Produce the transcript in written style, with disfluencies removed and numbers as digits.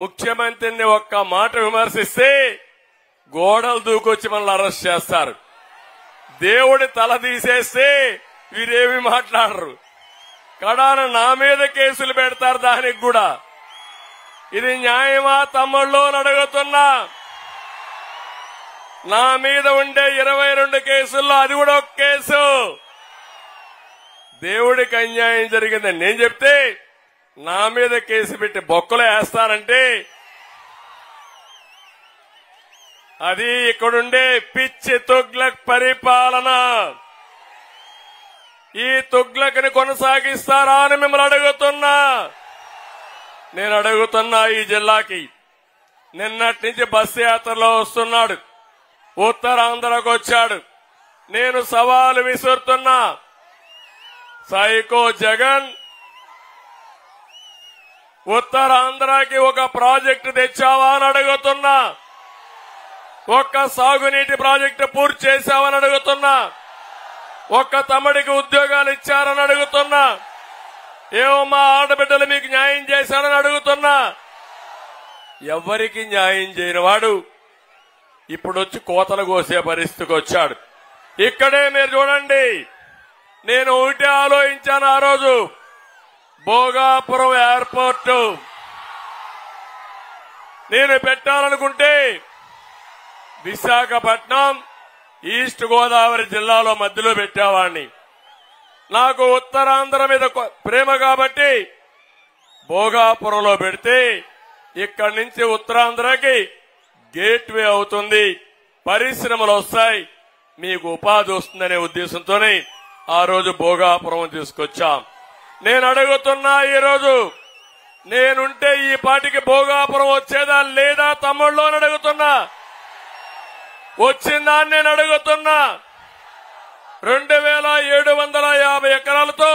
ముఖ్యమంత్రిని ఒక్క మాట విమర్శిస్తే గోడలు దూకొచ్చి మనల్ని అరెస్ట్ చేస్తారు. దేవుడి తల తీసేస్తే వీరేమి మాట్లాడరు. కడాన నా మీద కేసులు పెడతారు. దానికి కూడా ఇది న్యాయమా తమ్ముళ్ళు అని అడుగుతున్నా. నా మీద ఉండే 22 కేసుల్లో అది కూడా ఒక కేసు. దేవుడికి అన్యాయం జరిగిందని నేను చెప్తే నా మీద కేసు పెట్టి బొక్కలు వేస్తానంటే అది ఇక్కడుండే పిచ్చి తుగ్లక్ పరిపాలన. ఈ తుగ్లక్ని కొనసాగిస్తారా అని మిమ్మల్ని అడుగుతున్నా. నేను అడుగుతున్నా ఈ జిల్లాకి. నిన్నటి నుంచి బస్సు యాత్రలో వస్తున్నాడు, ఉత్తరాంధ్రకు వచ్చాడు. నేను సవాలు విసురుతున్నా. సైకో జగన్ ఉత్తరాంధ్రకి ఒక ప్రాజెక్టు తెచ్చావా అని అడుగుతున్నా. ఒక్క సాగునీటి ప్రాజెక్టు పూర్తి చేశావని అడుగుతున్నా. ఒక్క తమ్ముడికి ఉద్యోగాలు ఇచ్చారని అడుగుతున్నా. ఏమో మా ఆడబిడ్డలు మీకు న్యాయం చేశారని అడుగుతున్నా. ఎవరికి న్యాయం చేయని వాడు ఇప్పుడు వచ్చి కోతలు కోసే పరిస్థితికి వచ్చాడు. ఇక్కడే మీరు చూడండి. నేను ఒకటి ఆలోచించాను ఆ రోజు. భోగాపురం ఎయిర్పోర్టు నేను పెట్టాలనుకుంటే విశాఖపట్నం ఈస్ట్ గోదావరి జిల్లాలో మధ్యలో పెట్టేవాడిని. నాకు ఉత్తరాంధ్ర మీద ప్రేమ కాబట్టి భోగాపురంలో పెడితే ఇక్కడి నుంచి ఉత్తరాంధ్రకి గేట్వే అవుతుంది, పరిశ్రమలు వస్తాయి, మీకు ఉపాధి వస్తుందనే ఉద్దేశంతోనే ఆ రోజు భోగాపురం తీసుకొచ్చాం. నేను అడుగుతున్నా, ఈరోజు నేనుంటే ఈ పాటికి భోగాపురం వచ్చేదా లేదా తమ్ముళ్ళు అని అడుగుతున్నా. వచ్చిందా అని నేను అడుగుతున్నా. 2750 ఎకరాలతో